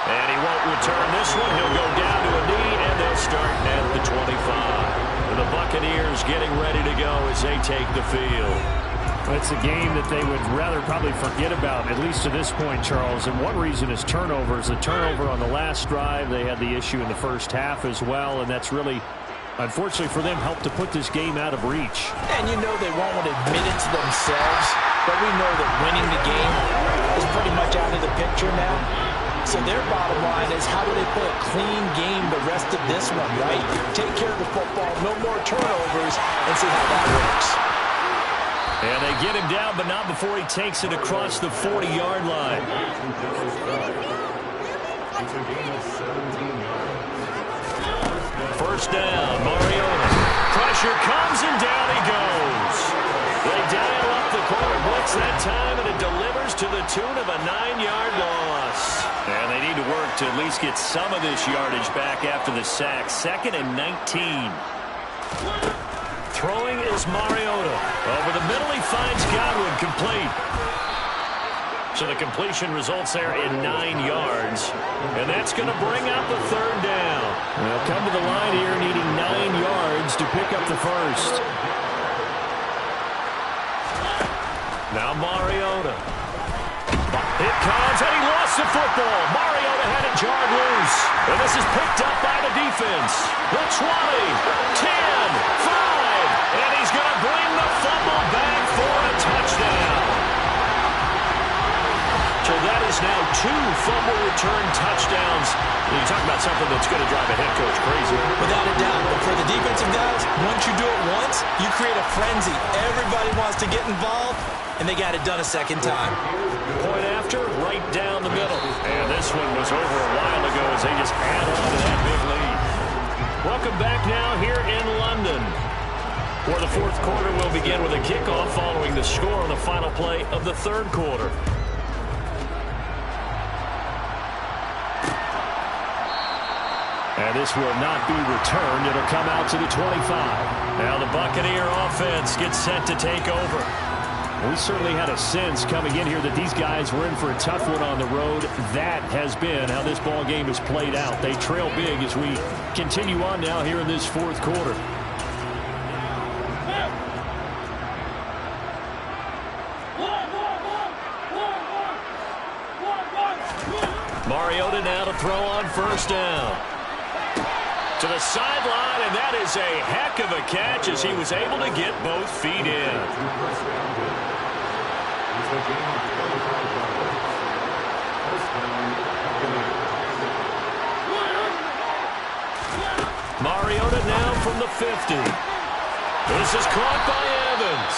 B: And he won't return this one. He'll go down to a knee, and they'll start at the 25. And the Buccaneers getting ready to go as they take the field.
D: It's a game that they would rather probably forget about, at least to this point, Charles. And one reason is turnovers. The turnover on the last drive, they had the issue in the first half as well, and that's really, unfortunately for them, helped to put this game out of reach.
C: And you know they won't admit it to themselves, but we know that winning the game is pretty much out of the picture now. So their bottom line is, how do they play a clean game the rest of this one, right? Take care of the football, no more turnovers, and see how that works.
B: And they get him down, but not before he takes it across the 40-yard line. First down, Mariota. Pressure comes, and down he goes. They dial up the corner blitz that time, and it delivers to the tune of a 9-yard loss. And they need to work to at least get some of this yardage back after the sack. 2nd and 19. Throwing is Mariota. Over the middle, he finds Godwin, complete. So the completion results there in 9 yards. And that's going to bring up the 3rd down.
D: They'll come to the line here needing 9 yards to pick up the first.
B: Now Mariota. It comes, and he lost the football. Mariota had it jarred loose. And this is picked up by the defense. The 20, 10, 5. And he's going to bring the fumble back for a touchdown. So that is now 2 fumble return touchdowns. You talk about something that's going to drive a head coach crazy.
C: Without a doubt. But for the defensive guys, once you do it once, you create a frenzy. Everybody wants to get involved, and they got it done a second time.
B: Point after, right down the middle. And this one was over a while ago as they just add on to that big lead. Welcome back now here in London, where the fourth quarter will begin with a kickoff following the score on the final play of the third quarter. And this will not be returned. It'll come out to the 25. Now the Buccaneer offense gets set to take over.
D: We certainly had a sense coming in here that these guys were in for a tough one on the road. That has been how this ball game has played out. They trail big as we continue on now here in this fourth quarter.
B: Mariota now to throw on first down. To the sideline, and that is a heck of a catch as he was able to get both feet in. Mariota now from the 50. This is caught by Evans.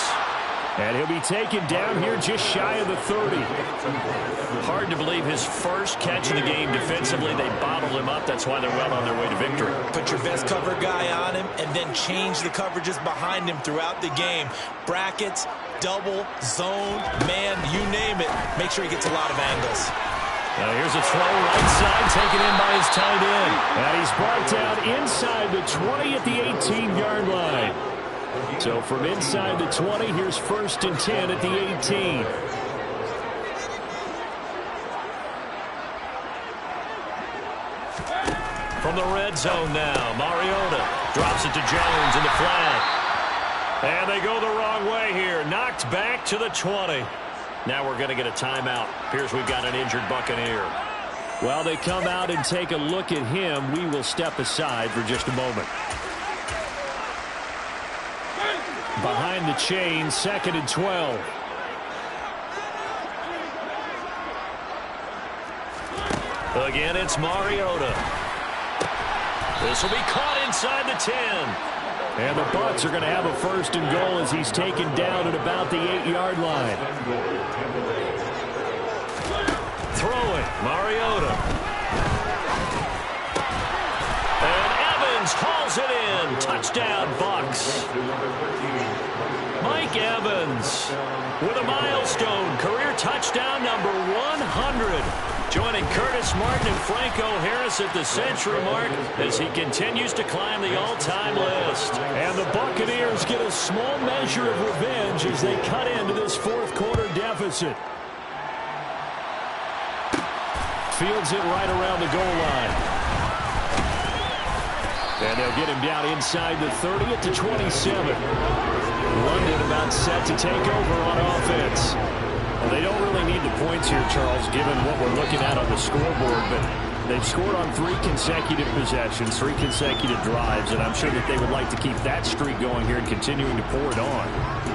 D: And he'll be taken down here just shy of the 30.
B: Hard to believe his first catch of the game defensively. They bottled him up. That's why they're well on their way to victory.
C: Put your best cover guy on him and then change the coverages behind him throughout the game. Brackets, double, zone, man, you name it. Make sure he gets a lot of angles.
B: Now here's a throw right side, taken in by his tight end.
D: And he's brought down inside the 20 at the 18-yard line. So from inside the 20, here's 1st and 10 at the 18.
B: From the red zone now, Mariota Drops it to Jones in the flat. And they go the wrong way here. Knocked back to the 20. Now we're going to get a timeout. Appears we've got an injured Buccaneer.
D: While they come out and take a look at him, we will step aside for just a moment. Behind the chain, 2nd and 12.
B: Again, it's Mariota. This will be caught inside the 10.
D: And the Bucs are going to have a 1st and goal as he's taken down at about the 8-yard line.
B: Throwing, Mariota. And Evans hauls it in. Touchdown, Bucs. Mike Evans with a milestone career touchdown number 100. Joining Curtis Martin and Franco Harris at the century mark as he continues to climb the all-time list.
D: And the Buccaneers get a small measure of revenge as they cut into this 4th quarter deficit. Fields it right around the goal line. And they'll get him down inside the 30 at the 27. London about set to take over on offense. Well, they don't really need the points here, Charles, given what we're looking at on the scoreboard, but they've scored on 3 consecutive possessions, 3 consecutive drives, and I'm sure that they would like to keep that streak going here and continuing to pour it on.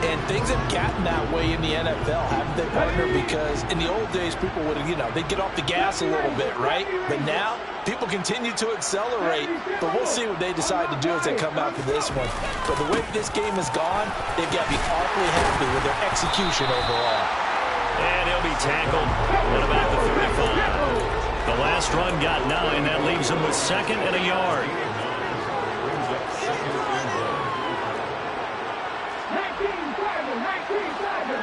C: And things have gotten that way in the NFL, haven't they, partner? Because in the old days, people would, they'd get off the gas a little bit, right? But now, people continue to accelerate, but we'll see what they decide to do as they come out for this one. But the way this game has gone, they've got to be awfully happy with their execution overall.
B: And he'll be tackled at about the 35. The last run got 9. That leaves him with 2nd and a yard.
F: 19-7.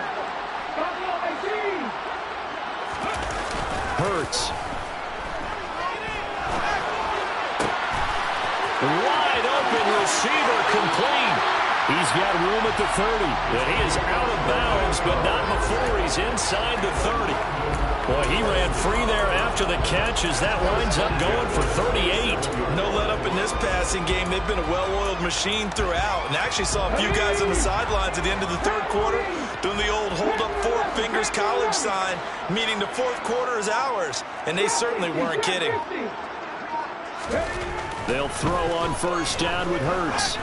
F: Buffalo 18.
D: Hurts.
B: Wide open receiver complete.
D: He's got room at the 30.
B: And he is out of bounds, but not before he's inside the 30. Boy, he ran free there after the catch as that winds up going for 38.
C: No let up in this passing game. They've been a well-oiled machine throughout. And actually saw a few guys on the sidelines at the end of the 3rd quarter doing the old hold up 4 fingers college sign, meaning the 4th quarter is ours. And they certainly weren't kidding.
D: They'll throw on 1st down with Hurts.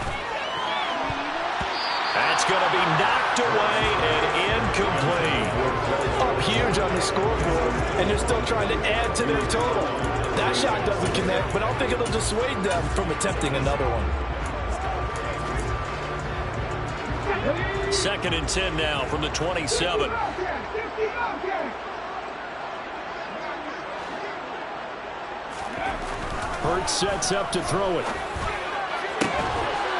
B: That's going to be knocked away and incomplete.
C: Up huge on the scoreboard, and they're still trying to add to their total. That shot doesn't connect, but I don't think it'll dissuade them from attempting another one.
B: 2nd and 10 now from the 27.
D: Hurts sets up to throw it.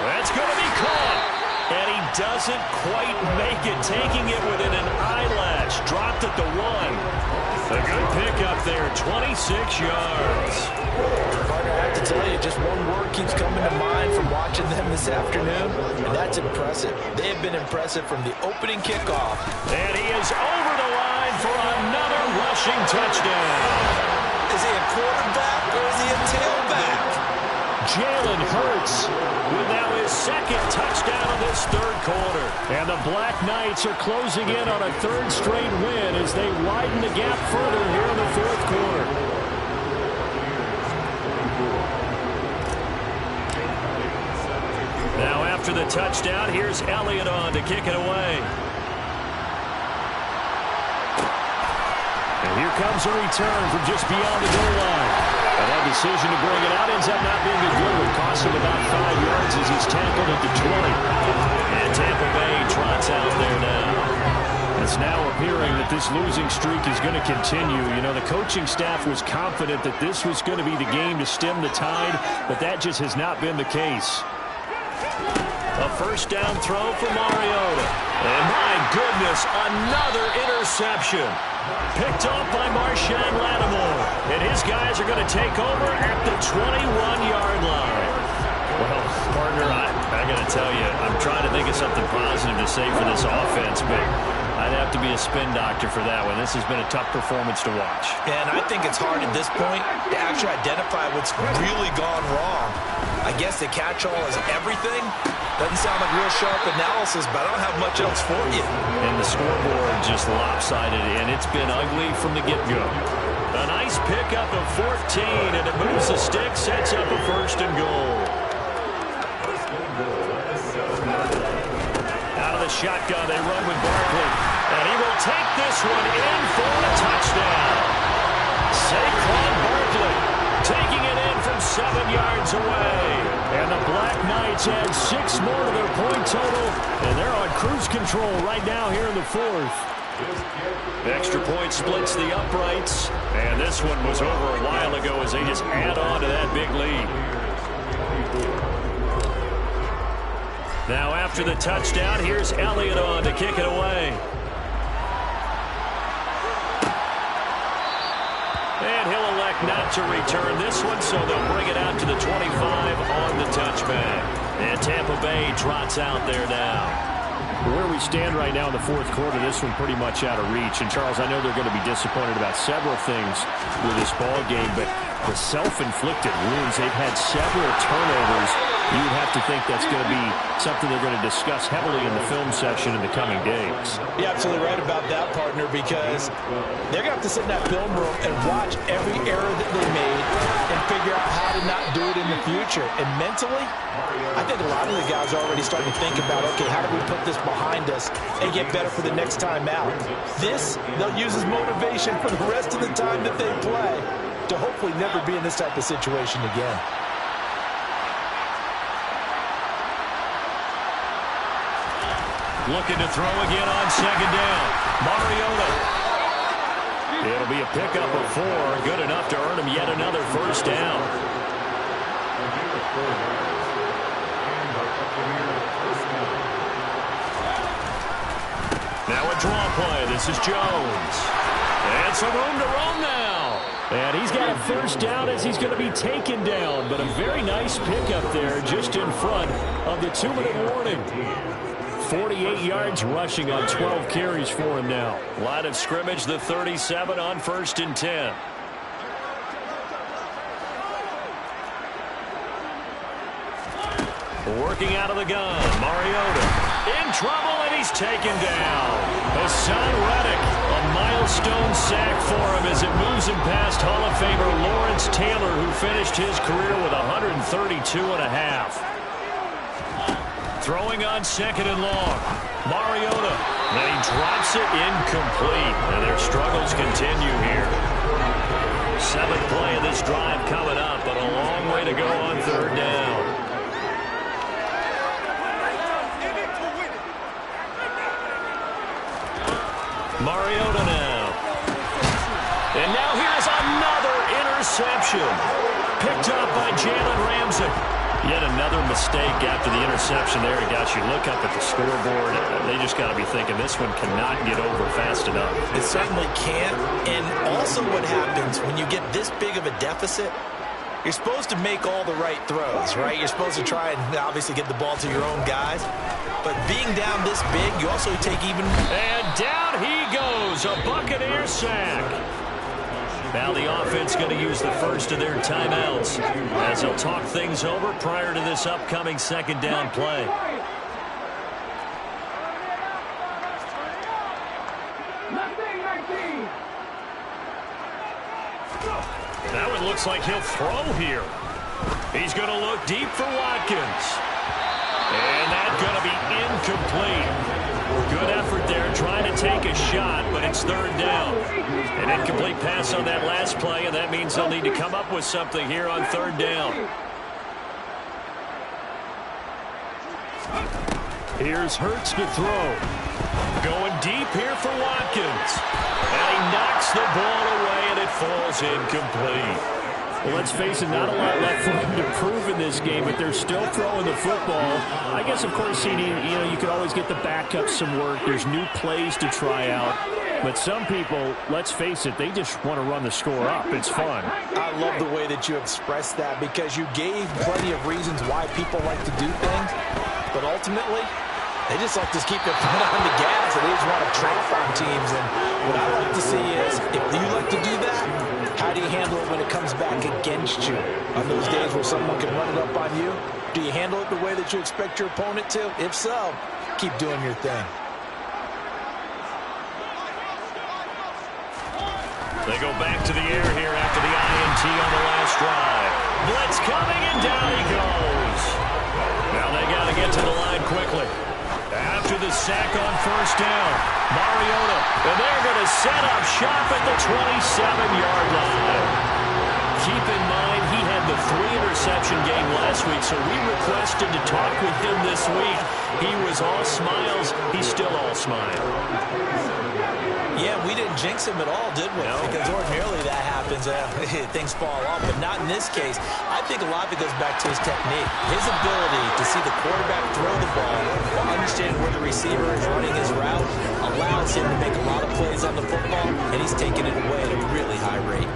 B: That's going to be caught. And he doesn't quite make it, taking it within an eyelash. Dropped at the 1. A good pickup there, 26 yards.
C: Partner, I have to tell you, just one word keeps coming to mind from watching them this afternoon, and that's impressive. They have been impressive from the opening kickoff.
B: And he is over the line for another rushing touchdown.
C: Is he a quarterback or is he a tailback?
D: Jalen Hurts with now his 2nd touchdown of this 3rd quarter. And the Black Knights are closing in on a 3rd straight win as they widen the gap further here in the 4th quarter.
B: Now after the touchdown, here's Elliott on to kick it away.
D: And here comes a return from just beyond the goal line. And that decision to bring it out ends up not being a good one. Costs him about 5 yards as he's tackled at the 20.
B: And Tampa Bay trots out there now.
D: It's now appearing that this losing streak is going to continue. You know, the coaching staff was confident that this was going to be the game to stem the tide, but that just has not been the case.
B: A 1st down throw for Mariota. And my goodness, another interception. Picked off by Marshawn Lattimore. And his guys are going to take over at the 21-yard line. Well, partner, I got to tell you, I'm trying to think of something positive to say for this offense, but I'd have to be a spin doctor for that one. This has been a tough performance to watch.
C: And I think it's hard at this point to actually identify what's really gone wrong. I guess the catch-all is everything. Doesn't sound like real sharp analysis, but I don't have much else for you.
B: And the scoreboard just lopsided, and it's been ugly from the get-go. A nice pickup of 14, and it moves the stick, sets up a 1st and goal. Out of the shotgun, they run with Barkley. And he will take this one in for a touchdown. Saquon Barkley taking it in from 7 yards away. And the Black Knights add 6 more to their point total. And they're on cruise control right now here in the 4th. Extra point splits the uprights. And this one was over a while ago as they just add on to that big lead. Now after the touchdown, here's Elliott on to kick it away. And he'll elect not to return this one, so they'll bring it out to the 25 on the touchback. And Tampa Bay trots out there now.
D: Where we stand right now in the 4th quarter, this one pretty much out of reach. And, Charles, I know they're going to be disappointed about several things with this ball game, but the self-inflicted wounds, they've had several turnovers. You would have to think that's going to be something they're going to discuss heavily in the film session in the coming days.
C: You're absolutely right about that, partner, because they're going to have to sit in that film room and watch every error that they made and figure out how to not do it in the future. And mentally, I think a lot of the guys are already starting to think about, okay, how do we put this behind us and get better for the next time out? This, they'll use as motivation for the rest of the time that they play to hopefully never be in this type of situation again.
B: Looking to throw again on 2nd down. Mariota. It'll be a pickup of 4. Good enough to earn him yet another 1st down. Now a draw play. This is Jones. And some room to roam now. And he's got a 1st down as he's going to be taken down. But a very nice pickup there just in front of the 2-minute warning. 48 yards rushing on 12 carries for him now. Line of scrimmage, the 37 on 1st and 10. Working out of the gun, Mariota in trouble, and he's taken down. Hassan Reddick, a milestone sack for him as it moves him past Hall of Famer Lawrence Taylor, who finished his career with 132.5. Throwing on 2nd and long. Mariota. And he drops it incomplete. And their struggles continue here. 7th play of this drive coming up, but a long way to go on 3rd down. Mariota now. And now here's another interception. Picked up by Jalen Ramsey. Yet another mistake after the interception there. And gosh, you look up at the scoreboard, they just got to be thinking this one cannot get over fast enough.
C: It certainly can't. And also what happens when you get this big of a deficit, you're supposed to make all the right throws, right? You're supposed to try and obviously get the ball to your own guys. But being down this big, you also take even...
B: And down he goes, a Buccaneer sack. Now the offense going to use the 1st of their timeouts as they'll talk things over prior to this upcoming 2nd down play. That one looks like he'll throw here. He's going to look deep for Watkins. And that's going to be incomplete. Good effort there, trying to take a shot, but it's 3rd down. An incomplete pass on that last play, and that means they'll need to come up with something here on 3rd down. Here's Hurts to throw. Going deep here for Watkins. And he knocks the ball away, and it falls incomplete.
D: Well, let's face it, not a lot left for him to prove in this game, but they're still throwing the football. I guess, of course, CD, you could always get the backup some work. There's new plays to try out. But some people, let's face it, they just want to run the score up. It's fun.
C: I love the way that you expressed that because you gave plenty of reasons why people like to do things. But ultimately, they just like to keep their foot on the gas, and they just want to tramp on teams. And what I like to see is, if you like to do that, How do you handle it when it comes back against you? On those days where someone can run it up on you, do you handle it the way that you expect your opponent to? If so, keep doing your thing.
B: They go back to the air here after the INT on the last drive. Blitz coming, and down he goes. Now they got to get to the line quickly. After the sack on first down, Mariota, and they're going to set up shop at the 27-yard line. Keep in mind, he had the 3-interception game last week, so we requested to talk with him this week. He was all smiles. He's still all smile.
C: Yeah, we didn't jinx him at all, did we?
B: No.
C: Because ordinarily that happens. Things fall off, but not in this case. I think a lot of it goes back to his technique. His ability to see the quarterback throw the ball while understanding where the receiver is running his route allows him to make a lot of plays on the football, and he's taking it away at a really high rate.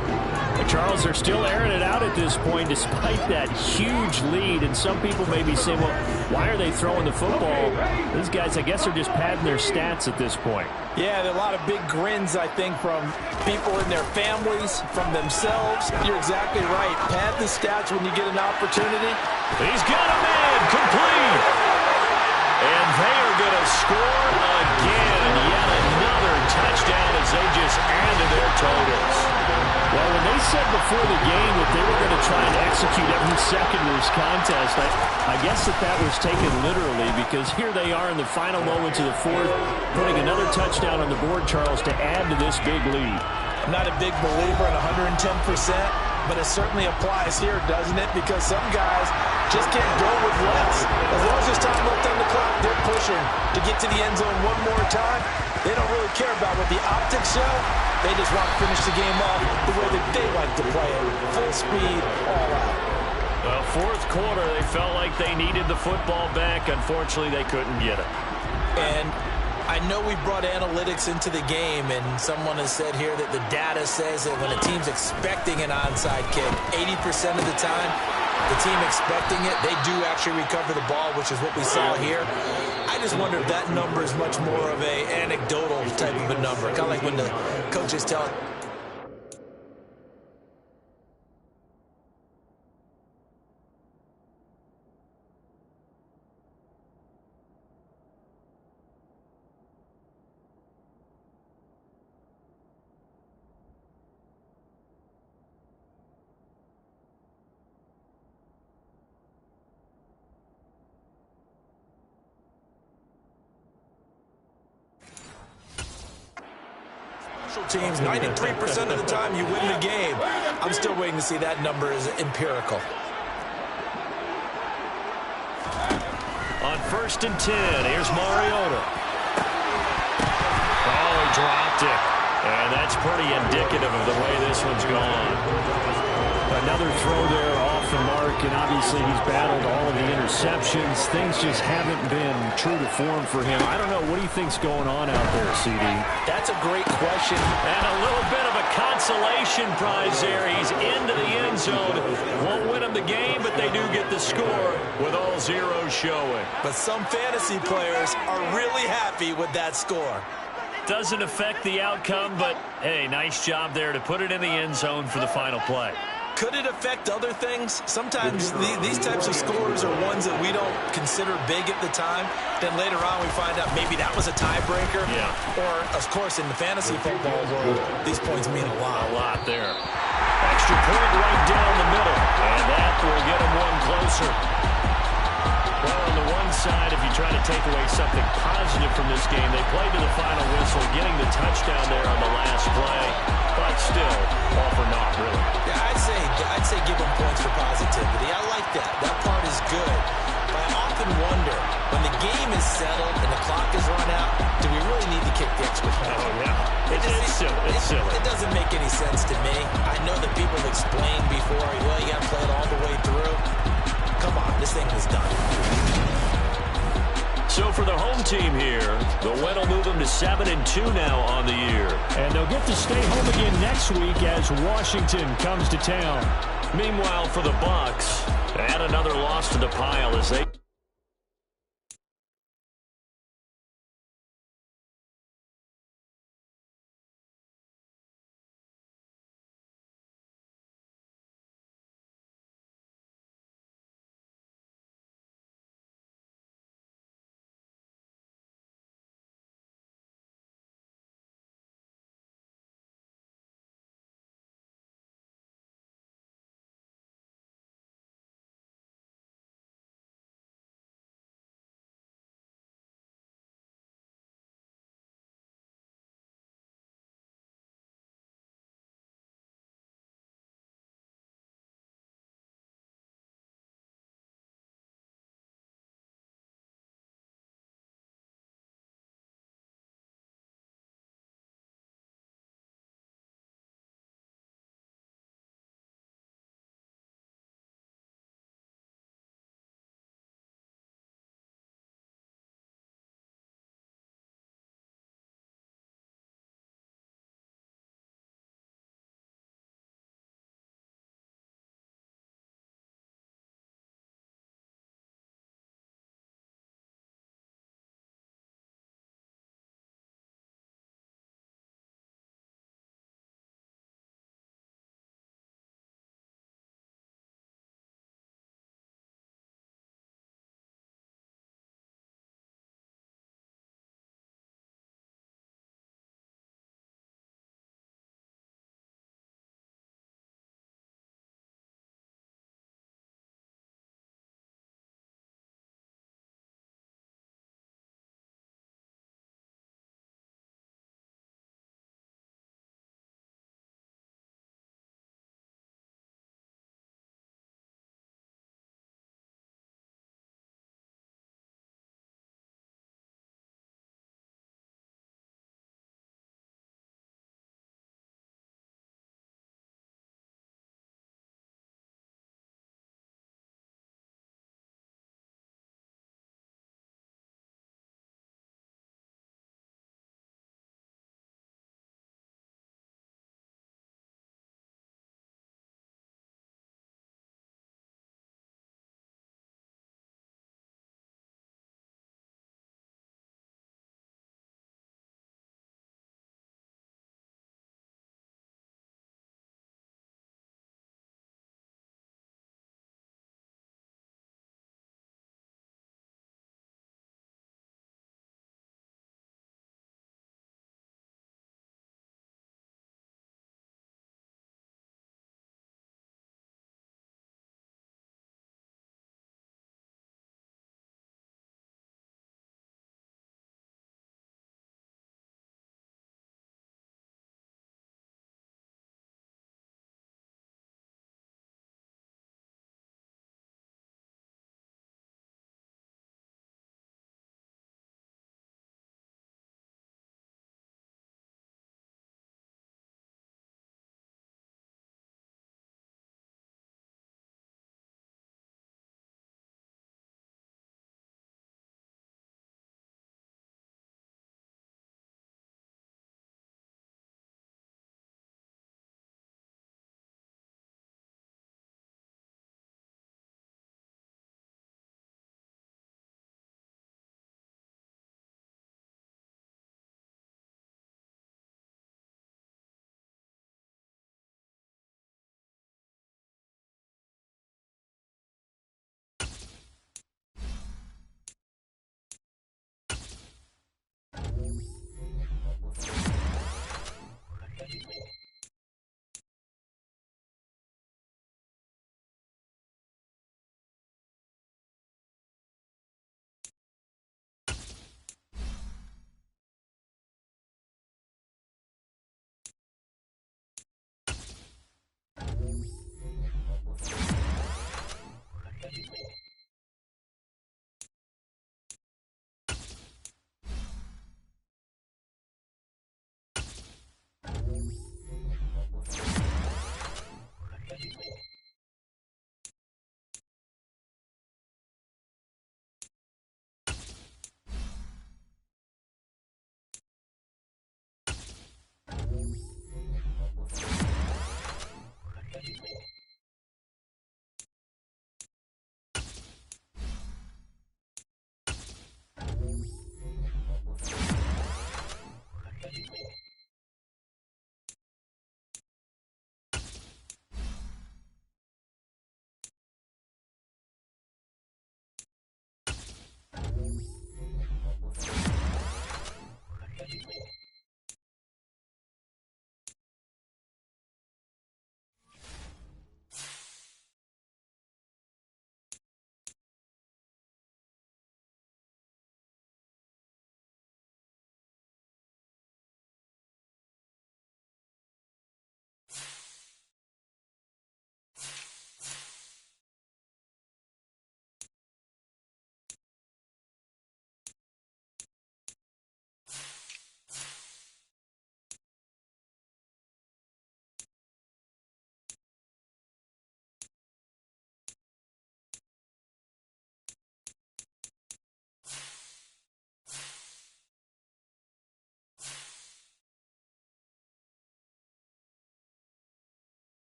D: Charles, they're still airing it out at this point despite that huge lead. And some people may be saying, well, why are they throwing the football? These guys, I guess, are just padding their stats at this point.
C: Yeah, there are a lot of big grins, I think, from people in their families, from themselves. You're exactly right. Pad the stats when you get an opportunity.
B: He's got a man complete. And they are going to score again. Yet another touchdown as they just added their totals.
D: Well, when they said before the game that they were going to try and execute every second of this contest, I guess that was taken literally, because here they are in the final moments of the fourth, putting another touchdown on the board, Charles, to add to this big lead.
C: I'm not a big believer in 110%, but it certainly applies here, doesn't it? Because some guys just can't go with less. As long as there's time left on the clock, they're pushing to get to the end zone one more time. They don't really care about what the optics show. They just want to finish the game off the way that they like to play it. Full speed, all out.
B: Well, fourth quarter, they felt like they needed the football back. Unfortunately, they couldn't get it.
C: And I know we brought analytics into the game, and someone has said here that the data says that when a team's expecting an onside kick, 80% of the time, the team expecting it, they do actually recover the ball, which is what we saw here. I just wonder if that number is much more of a anecdotal type of a number, kind of like when the coaches tell it. Teams, 93% of the time you win the game. I'm still waiting to see that number is empirical.
B: On 1st and 10, here's Mariota. Oh, he dropped it. And that's pretty indicative of the way this one's gone.
D: Another throw there off the mark, and obviously he's battled all of the interceptions. Things just haven't been true to form for him. I don't know. What do you think's going on out there, CD?
C: That's a great question.
B: And a little bit of a consolation prize there. He's into the end zone. Won't win him the game, but they do get the score with all zeros showing.
C: But some fantasy players are really happy with that score.
B: Doesn't affect the outcome, but, hey, nice job there to put it in the end zone for the final play.
C: Could it affect other things? Sometimes these types of scores are ones that we don't consider big at the time. Then later on we find out maybe that was a tiebreaker.
B: Yeah.
C: Or, of course, in the fantasy football world, these points mean a lot.
B: A lot there. Extra point right down the middle. And that will get them one closer. Well, on the one side, if you try to take away something positive from this game, they played to the final whistle, getting the touchdown there on the last play. But still, all for naught, really.
C: Yeah, I'd say give them points for positivity. I like that. That part is good. But I often wonder, when the game is settled and the clock is run out, do we really need to kick the extra point?
B: Oh, yeah. It's silly. It's silly.
C: It doesn't make any sense to me. I know that people have explained before, well, you got to play it all the way through. Come on, this thing is done.
B: So for the home team here, the win will move them to 7-2 now on the year.
D: And they'll get to stay home again next week as Washington comes to town.
B: Meanwhile, for the Bucs, add another loss to the pile as they